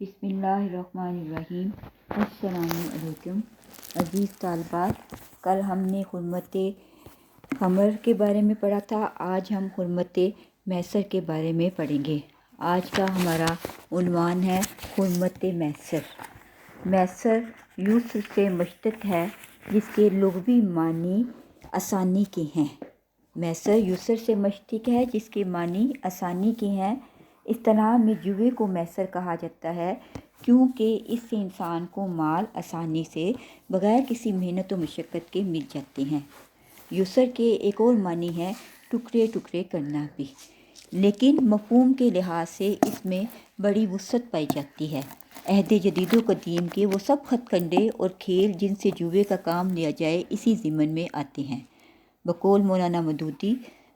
بسم اللہ الرحمن الرحیم۔ السلام علیکم عزیز طالبات، کل ہم نے حرمت خمر کے بارے میں پڑھا تھا، آج ہم حرمت میسر کے بارے میں پڑھیں گے۔ آج کا ہمارا عنوان ہے حرمت میسر۔ میسر یسر سے مشتق ہے جس کے لغوی معنی آسانی کے ہیں۔ میسر یسر سے مشتق ہے جس کے معنی آسانی کے ہیں۔ اصطلاح میں جوئے کو میسر کہا جاتا ہے کیونکہ اس سے انسان کو مال آسانی سے بغیر کسی محنت و مشقت کے مل جاتے ہیں۔ یسر کے ایک اور معنی ہے ٹکڑے ٹکڑے کرنا بھی، لیکن مفہوم کے لحاظ سے اس میں بڑی وسعت پائی جاتی ہے۔ عہد جدید و قدیم کے وہ سب خط کنڈے اور کھیل جن سے جوئے کا کام لیا جائے اسی ضمن میں آتے ہیں۔ بقول مولانا مودودی،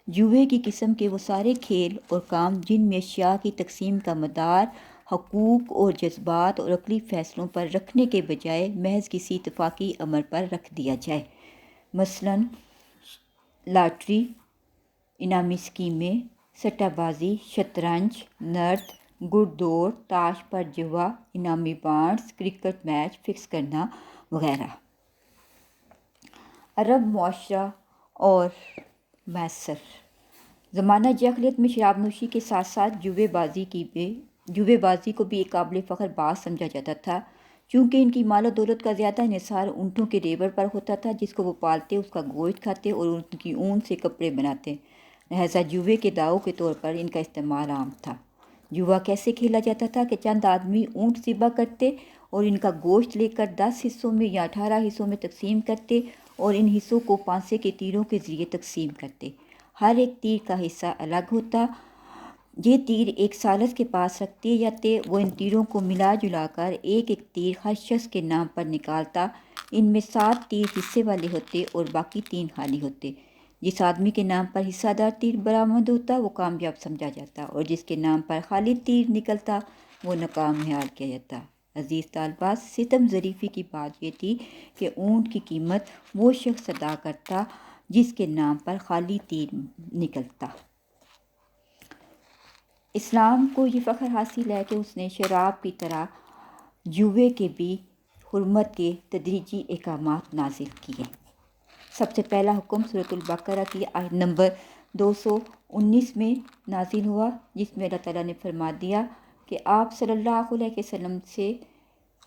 جوئے کی قسم کے وہ سارے کھیل اور کام جن میں اشیاء کی تقسیم کا مدار حقوق اور جذبات اور عقلی فیصلوں پر رکھنے کے بجائے محض کسی اتفاقی امر پر رکھ دیا جائے، مثلاً لاٹری، انعامی اسکیمیں، سٹہ بازی، شطرنج، نرد، گھڑ دوڑ، تاش پر جوا، انعامی بانڈز، کرکٹ میچ فکس کرنا وغیرہ۔ عرب معاشرہ اور میسر۔ زمانہ جاہلیت میں شراب نوشی کے ساتھ ساتھ جوئے بازی کو بھی ایک قابل فخر باز سمجھا جاتا تھا، چونکہ ان کی مال و دولت کا زیادہ انحصار اونٹوں کے ریوڑ پر ہوتا تھا جس کو وہ پالتے، اس کا گوشت کھاتے اور ان کی اون سے کپڑے بناتے، لہٰذا جوئے کے داؤ کے طور پر ان کا استعمال عام تھا۔ جوا کیسے کھیلا جاتا تھا کہ چند آدمی اونٹ ذبح کرتے اور ان کا گوشت لے کر 10 حصوں میں یا 18 حصوں میں تقسیم کرتے اور ان حصوں کو پانسے کے تیروں کے ذریعے تقسیم کرتے۔ ہر ایک تیر کا حصہ الگ ہوتا۔ یہ تیر ایک سالس کے پاس رکھ دیے جاتے، وہ ان تیروں کو ملا جلا کر ایک ایک تیر ہر شخص کے نام پر نکالتا۔ ان میں 7 تیر حصے والے ہوتے اور باقی 3 خالی ہوتے۔ جس آدمی کے نام پر حصہ دار تیر برآمد ہوتا وہ کامیاب سمجھا جاتا اور جس کے نام پر خالی تیر نکلتا وہ ناکام محال کیا جاتا۔ عزیز طالبات، ستم ظریفی کی بات یہ تھی کہ اونٹ کی قیمت وہ شخص ادا کرتا جس کے نام پر خالی تیر نکلتا۔ اسلام کو یہ فخر حاصل ہے کہ اس نے شراب کی طرح جوئے کے بھی حرمت کے تدریجی احکامات نازل کیے۔ سب سے پہلا حکم سورۃ البقرہ کی آیت نمبر 219 میں نازل ہوا، جس میں اللہ تعالیٰ نے فرما دیا کہ آپ صلی اللہ علیہ وسلم سے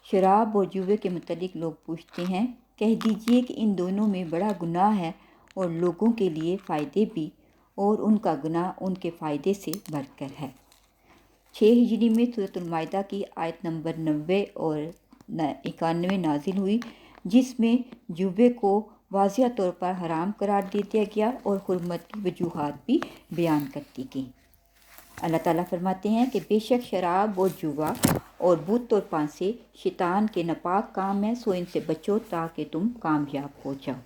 شراب اور جوئے کے متعلق لوگ پوچھتے ہیں، کہہ دیجئے کہ ان دونوں میں بڑا گناہ ہے اور لوگوں کے لیے فائدے بھی، اور ان کا گناہ ان کے فائدے سے بڑھ کر ہے۔ 6 ہجری میں سورۃ المائدہ کی آیت نمبر 90 اور 91 نازل ہوئی، جس میں جوئے کو واضح طور پر حرام قرار دے دیا گیا اور حرمت کی وجوہات بھی بیان کرتی گئیں۔ اللہ تعالیٰ فرماتے ہیں کہ بے شک شراب اور جوا اور بت اور پانسے شیطان کے ناپاک کام ہیں، سو ان سے بچو تاکہ تم کامیاب ہو جاؤ۔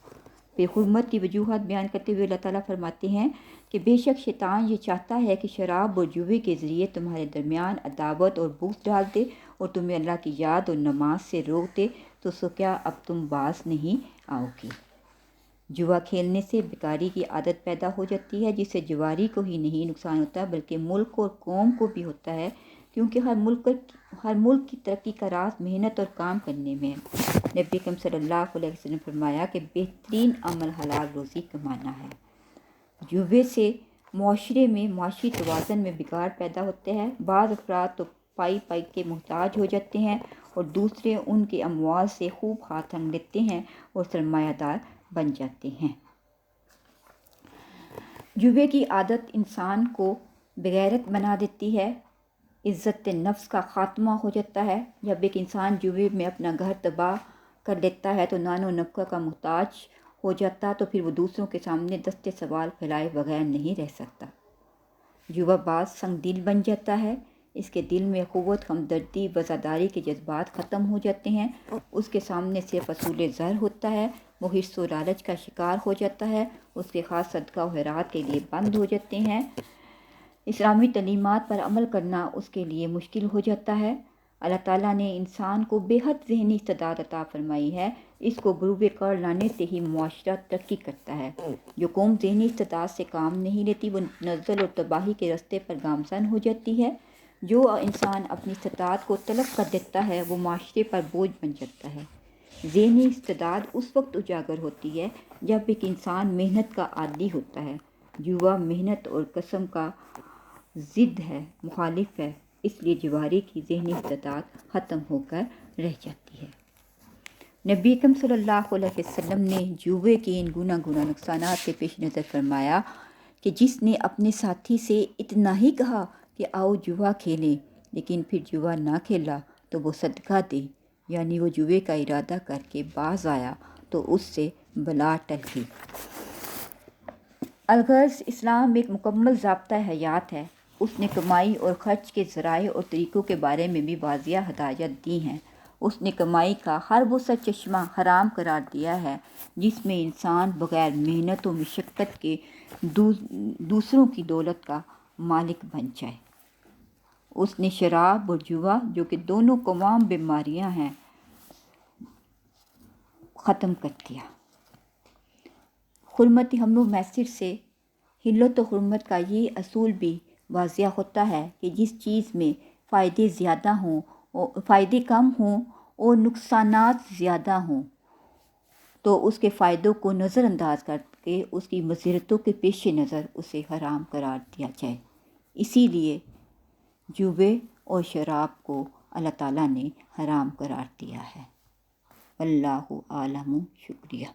پھر حرمت کی وجوہات بیان کرتے ہوئے اللہ تعالیٰ فرماتے ہیں کہ بے شک شیطان یہ چاہتا ہے کہ شراب اور جوئے کے ذریعے تمہارے درمیان عداوت اور بغض ڈال دے اور تمہیں اللہ کی یاد اور نماز سے روک دے، تو سو کیا اب تم باز نہیں آؤ گے۔ جوا کھیلنے سے بیکاری کی عادت پیدا ہو جاتی ہے، جس سے جواری کو ہی نہیں نقصان ہوتا بلکہ ملک اور قوم کو بھی ہوتا ہے، کیونکہ ہر ملک کی ترقی کا راز محنت اور کام کرنے میں ہے۔ نبی اکرم صلی اللہ علیہ وسلم نے فرمایا کہ بہترین عمل حلال روزی کمانا ہے۔ جوئے سے معاشرے میں معاشی توازن میں بگاڑ پیدا ہوتے ہیں۔ بعض افراد تو پائی پائی کے محتاج ہو جاتے ہیں اور دوسرے ان کے اموال سے خوب ہاتھ رنگ لیتے ہیں اور سرمایہ دار بن جاتے ہیں۔ جوئے کی عادت انسان کو بےغیرت بنا دیتی ہے، عزت نفس کا خاتمہ ہو جاتا ہے۔ جب ایک انسان جوئے میں اپنا گھر تباہ کر لیتا ہے تو نان و نفقہ کا محتاج ہو جاتا، تو پھر وہ دوسروں کے سامنے دست سوال پھیلائے بغیر نہیں رہ سکتا۔ جوا باز سنگ دل بن جاتا ہے، اس کے دل میں قوت، ہمدردی، وفاداری کے جذبات ختم ہو جاتے ہیں، اس کے سامنے صرف اصول زر ہوتا ہے، وہ حرص و لالچ کا شکار ہو جاتا ہے، اس کے خاص صدقہ و خیرات کے لیے بند ہو جاتے ہیں، اسلامی تعلیمات پر عمل کرنا اس کے لیے مشکل ہو جاتا ہے۔ اللہ تعالیٰ نے انسان کو بے حد ذہنی استعداد عطا فرمائی ہے، اس کو غروب کار لانے سے ہی معاشرہ ترقی کرتا ہے۔ جو قوم ذہنی استعداد سے کام نہیں لیتی وہ نزل اور تباہی کے راستے پر گامزن ہو جاتی ہے۔ جو انسان اپنی استطاعت کو طلب کر دیتا ہے وہ معاشرے پر بوجھ بن جاتا ہے۔ ذہنی استعداد اس وقت اجاگر ہوتی ہے جب ایک انسان محنت کا عادی ہوتا ہے۔ جوا محنت اور قسم کا ضد ہے، مخالف ہے، اس لیے جواری کی ذہنی استعداد ختم ہو کر رہ جاتی ہے۔ نبی اکرم صلی اللہ علیہ وسلم نے جوے کے ان گناہ نقصانات سے پیش نظر فرمایا کہ جس نے اپنے ساتھی سے اتنا ہی کہا کہ آؤ جوا کھیلیں لیکن پھر جوا نہ کھیلا تو وہ صدقہ دے، یعنی وہ جوے کا ارادہ کر کے باز آیا تو اس سے بلا ٹل گئی۔ الغرض اسلام ایک مکمل ضابطہ حیات ہے۔ اس نے کمائی اور خرچ کے ذرائع اور طریقوں کے بارے میں بھی واضح ہدایت دی ہیں۔ اس نے کمائی کا ہر وہ سا چشمہ حرام قرار دیا ہے جس میں انسان بغیر محنت و مشقت کے دوسروں کی دولت کا مالک بن جائے۔ اس نے شراب اور جوا جو کہ دونوں عوام بیماریاں ہیں ختم کر دیا۔ حرمت حمل و میسر سے حلت و حرمت کا یہ اصول بھی واضح ہوتا ہے کہ جس چیز میں فائدے کم ہوں اور نقصانات زیادہ ہوں تو اس کے فائدوں کو نظر انداز کر کے اس کی مضرتوں کے پیش نظر اسے حرام قرار دیا جائے۔ اسی لیے جوے اور شراب کو اللہ تعالیٰ نے حرام قرار دیا ہے۔ اللہ عالم، شکریہ۔